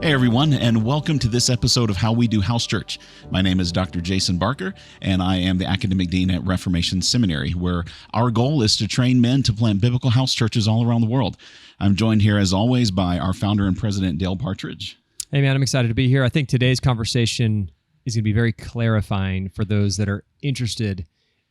Hey everyone, and welcome to this episode of How We Do House Church. My name is Dr. Jason Barker, and I am the Academic Dean at Reformation Seminary, where our goal is to train men to plant biblical house churches all around the world. I'm joined here, as always, by our founder and president, Dale Partridge. Hey man, I'm excited to be here. I think today's conversation is going to be very clarifying for those that are interested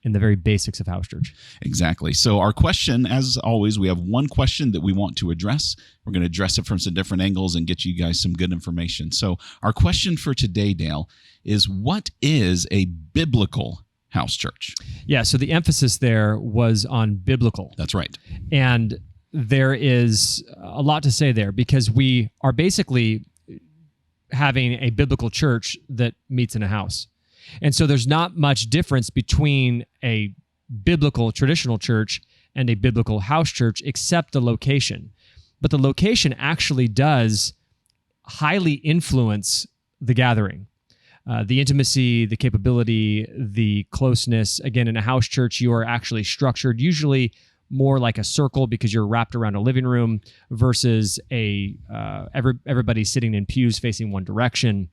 in the very basics of house church. Exactly. So our question, as always, we have one question that we want to address. We're going to address it from some different angles and get you guys some good information. So our question for today, Dale, is what is a biblical house church? Yeah, so the emphasis there was on biblical. That's right. And there is a lot to say there because we are basically having a biblical church that meets in a house. And so there's not much difference between a biblical traditional church and a biblical house church except the location. But the location actually does highly influence the gathering. The intimacy, the capability, the closeness. Again, in a house church, you are actually structured usually more like a circle because you're wrapped around a living room versus everybody sitting in pews facing one direction.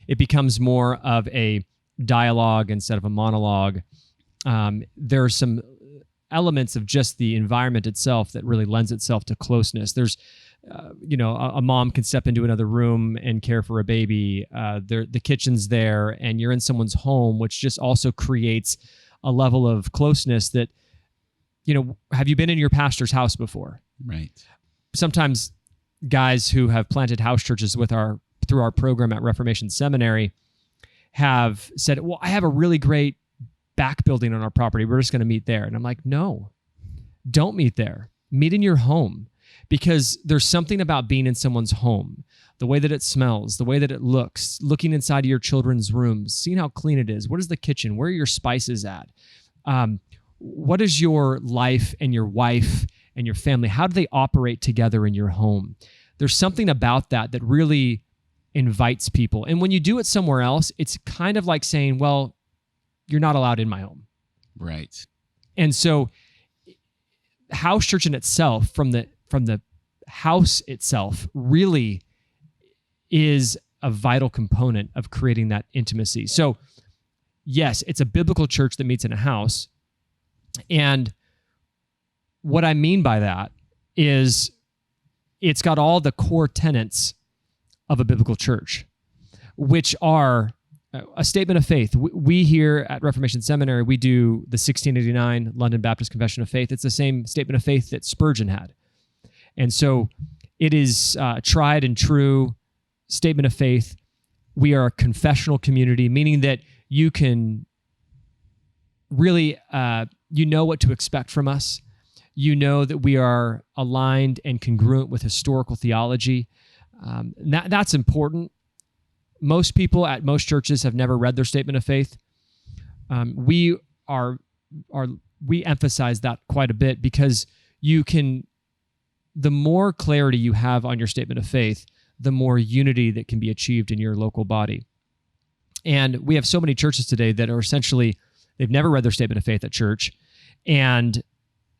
It becomes more of a dialogue instead of a monologue. There are some elements of just the environment itself that really lends itself to closeness. There's, a mom can step into another room and care for a baby. The kitchen's there, and you're in someone's home, which just also creates a level of closeness that, have you been in your pastor's house before? Right. Sometimes guys who have planted house churches through our program at Reformation Seminary have said, well, I have a really great back building on our property. We're just going to meet there. And I'm like, no, don't meet there. Meet in your home, because there's something about being in someone's home, the way that it smells, the way that it looks, looking inside of your children's rooms, seeing how clean it is. What is the kitchen? Where are your spices at? What is your life and your wife and your family? How do they operate together in your home? There's something about that really invites people. And when you do it somewhere else, it's kind of like saying, well, you're not allowed in my home. Right. And so house church in itself, from the house itself, really is a vital component of creating that intimacy. So yes, it's a biblical church that meets in a house. And what I mean by that is it's got all the core tenets of a biblical church, which are a statement of faith. We here at Reformation Seminary, we do the 1689 London Baptist Confession of Faith. It's the same statement of faith that Spurgeon had. And so it is a tried and true statement of faith. We are a confessional community, meaning that you can really, you know what to expect from us. You know that we are aligned and congruent with historical theology. That's important. Most people at most churches have never read their statement of faith. We emphasize that quite a bit because the more clarity you have on your statement of faith, the more unity that can be achieved in your local body. And we have so many churches today that are essentially, they've never read their statement of faith at church, and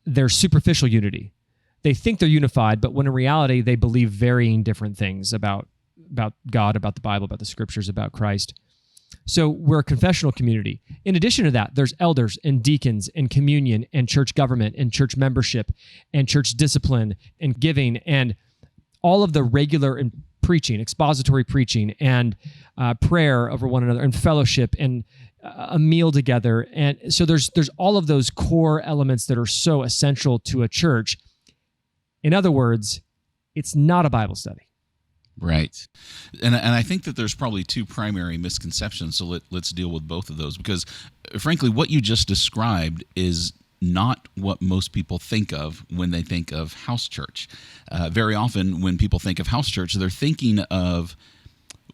they're superficial unity. They think they're unified, but when in reality, they believe varying different things about God, about the Bible, about the scriptures, about Christ. So we're a confessional community. In addition to that, there's elders and deacons and communion and church government and church membership and church discipline and giving and all of the regular preaching, expository preaching and prayer over one another and fellowship and a meal together. And so there's all of those core elements that are so essential to a church. In other words, it's not a Bible study. Right. And I think that there's probably two primary misconceptions, so let's deal with both of those, because frankly, what you just described is not what most people think of when they think of house church. Very often when people think of house church, they're thinking of,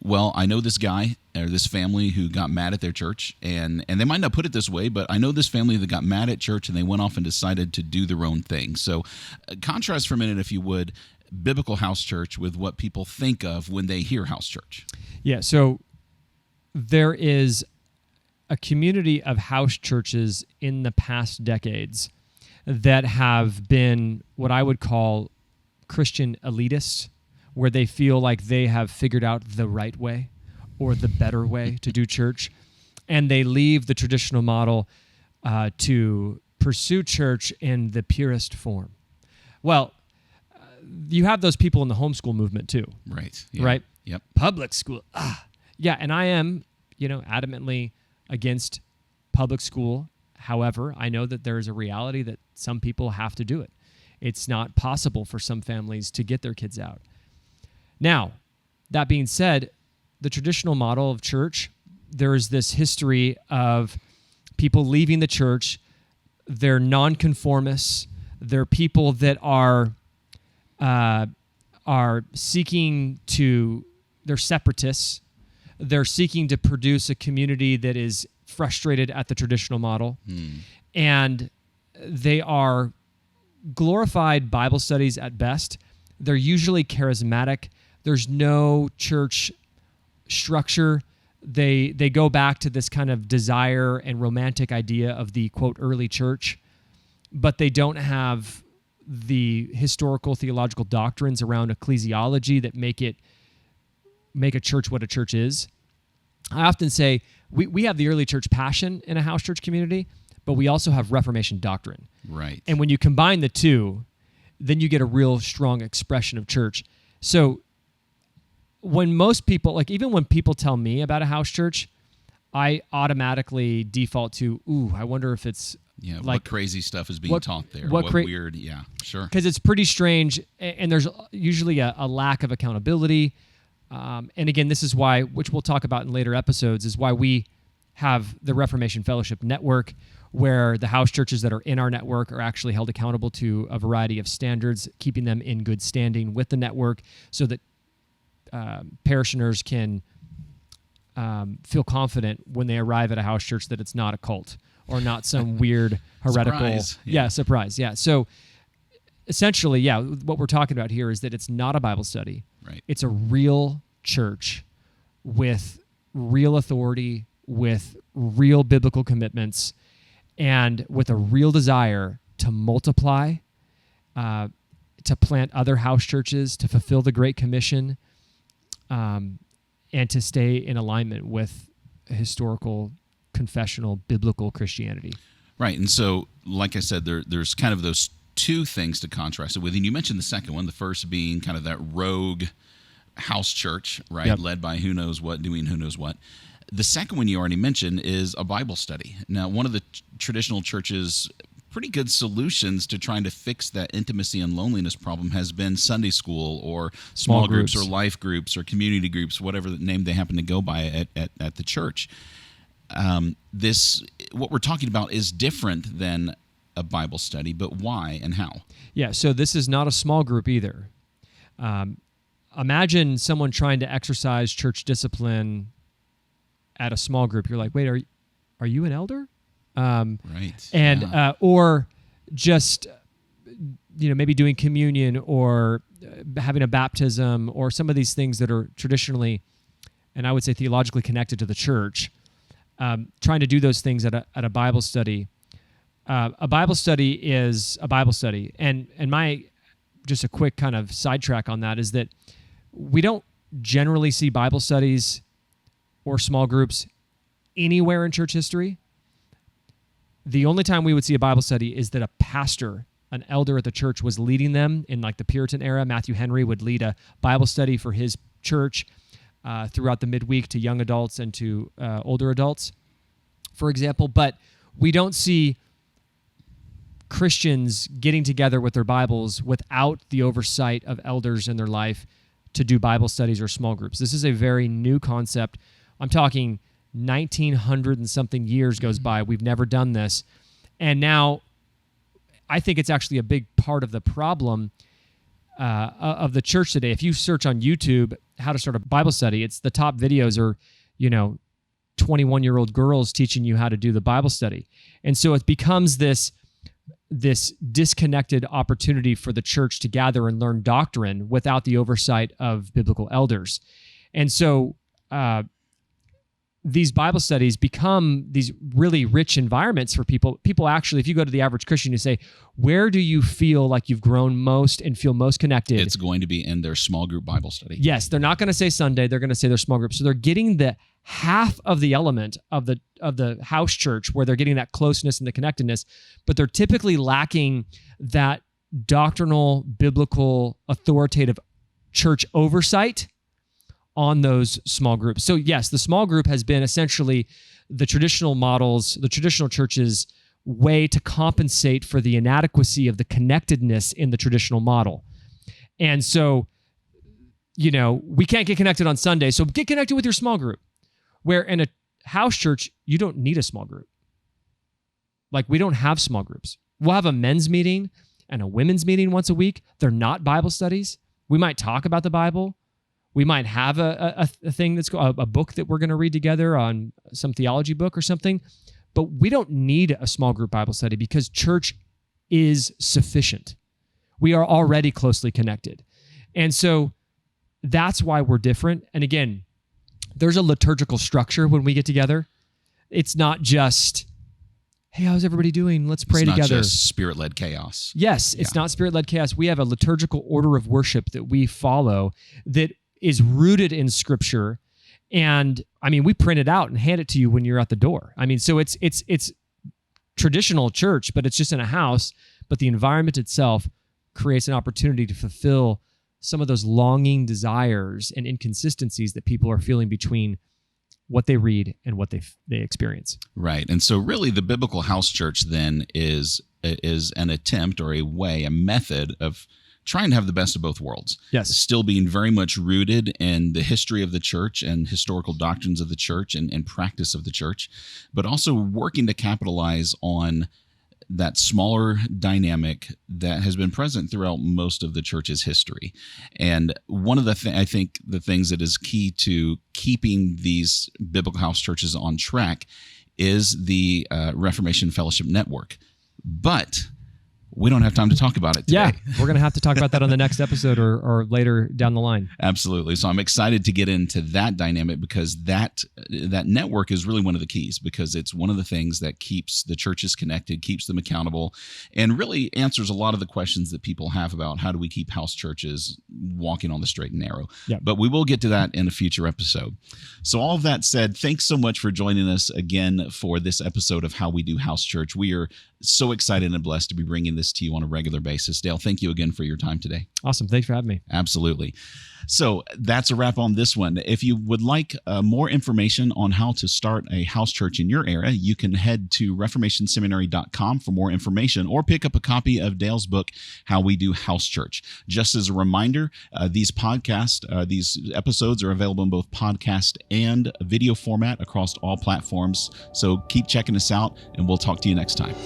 well, I know this guy or this family who got mad at their church, and they might not put it this way, but I know this family that got mad at church and they went off and decided to do their own thing. So contrast for a minute, if you would, biblical house church with what people think of when they hear house church. Yeah, so there is a community of house churches in the past decades that have been what I would call Christian elitist, where they feel like they have figured out the right way or the better way to do church, and they leave the traditional model to pursue church in the purest form. Well, you have those people in the homeschool movement too. Right. Yeah. Right? Yep. Public school. Yeah, and I am, adamantly against public school. However, I know that there is a reality that some people have to do it. It's not possible for some families to get their kids out. Now, that being said, the traditional model of church, there is this history of people leaving the church. They're nonconformists. They're people that are seeking to, they're separatists. They're seeking to produce a community that is frustrated at the traditional model. And they are glorified Bible studies at best. They're usually charismatic. There's no church structure. They go back to this kind of desire and romantic idea of the, quote, early church, but they don't have the historical theological doctrines around ecclesiology that make a church what a church is. I often say we have the early church passion in a house church community, but we also have Reformation doctrine. Right. And when you combine the two, then you get a real strong expression of church. So when most people, like even when people tell me about a house church, I automatically default to, I wonder if it's like like what crazy stuff is being taught there. What weird, yeah, sure. Because it's pretty strange, and there's usually a lack of accountability. And again, this is why, which we'll talk about in later episodes, is why we have the Reformation Fellowship Network, where the house churches that are in our network are actually held accountable to a variety of standards, keeping them in good standing with the network so that parishioners can feel confident when they arrive at a house church that it's not a cult or not some weird heretical Surprise. Surprise. So essentially, what we're talking about here is that it's not a Bible study. Right. It's a real church with real authority, with real biblical commitments, and with a real desire to multiply, to plant other house churches, to fulfill the Great Commission, and to stay in alignment with historical, confessional, biblical Christianity. Right. And so, like I said, there's kind of those two things to contrast it with. And you mentioned the second one, the first being kind of that rogue house church, right? Yep. Led by who knows what, doing who knows what. The second one you already mentioned is a Bible study. Now, one of the traditional church's pretty good solutions to trying to fix that intimacy and loneliness problem has been Sunday school or small groups or life groups or community groups, whatever the name they happen to go by at the church. What we're talking about is different than a Bible study, but why and how? Yeah, so this is not a small group either. Imagine someone trying to exercise church discipline at a small group. You're like, wait, are you an elder? Right. And or just maybe doing communion or having a baptism or some of these things that are traditionally, and I would say theologically connected to the church. Trying to do those things at a Bible study. A Bible study is a Bible study, and my just a quick kind of sidetrack on that is that we don't generally see Bible studies or small groups anywhere in church history. The only time we would see a Bible study is that a pastor, an elder at the church, was leading them in like the Puritan era. Matthew Henry would lead a Bible study for his church throughout the midweek to young adults and to older adults, for example. But we don't see Christians getting together with their Bibles without the oversight of elders in their life to do Bible studies or small groups. This is a very new concept. I'm talking 1900 and something years goes by. We've never done this. And now I think it's actually a big part of the problem of the church today. If you search on YouTube how to start a Bible study, it's the top videos are, 21-year-old girls teaching you how to do the Bible study. And so it becomes this disconnected opportunity for the church to gather and learn doctrine without the oversight of biblical elders. And so these Bible studies become these really rich environments for people. People actually, if you go to the average Christian, you say, where do you feel like you've grown most and feel most connected? It's going to be in their small group Bible study. Yes, they're not going to say Sunday. They're going to say their small group. So they're getting the half of the element of the house church where they're getting that closeness and the connectedness, but they're typically lacking that doctrinal, biblical, authoritative church oversight on those small groups. So yes, the small group has been essentially the traditional models, the traditional church's way to compensate for the inadequacy of the connectedness in the traditional model. And so, we can't get connected on Sunday, so get connected with your small group. Where in a house church, you don't need a small group. Like, we don't have small groups. We'll have a men's meeting and a women's meeting once a week. They're not Bible studies. We might talk about the Bible. We might have a thing that's a book that we're going to read together on some theology book or something, but we don't need a small group Bible study because church is sufficient. We are already closely connected. And so that's why we're different. And again, there's a liturgical structure when we get together. It's not just, hey, how's everybody doing? Let's pray together. It's not just spirit-led chaos. Yes, it's not spirit-led chaos. We have a liturgical order of worship that we follow that is rooted in Scripture. And we print it out and hand it to you when you're at the door. So it's traditional church, but it's just in a house. But the environment itself creates an opportunity to fulfill some of those longing desires and inconsistencies that people are feeling between what they read and what they experience. Right. And so really the biblical house church then is an attempt or a method of trying to have the best of both worlds. Yes. Still being very much rooted in the history of the church and historical doctrines of the church and practice of the church, but also working to capitalize on that smaller dynamic that has been present throughout most of the church's history. And one of the I think the things that is key to keeping these biblical house churches on track is the Reformation Fellowship Network. But we don't have time to talk about it today. Yeah, we're going to have to talk about that on the next episode or later down the line. Absolutely. So I'm excited to get into that dynamic because that network is really one of the keys, because it's one of the things that keeps the churches connected, keeps them accountable, and really answers a lot of the questions that people have about how do we keep house churches walking on the straight and narrow. Yeah. But we will get to that in a future episode. So all of that said, thanks so much for joining us again for this episode of How We Do House Church. We are so excited and blessed to be bringing this to you on a regular basis. Dale, thank you again for your time today. Awesome. Thanks for having me. Absolutely. So that's a wrap on this one. If you would like more information on how to start a house church in your area, you can head to reformationseminary.com for more information or pick up a copy of Dale's book, How We Do House Church. Just as a reminder, these episodes are available in both podcast and video format across all platforms. So keep checking us out, and we'll talk to you next time.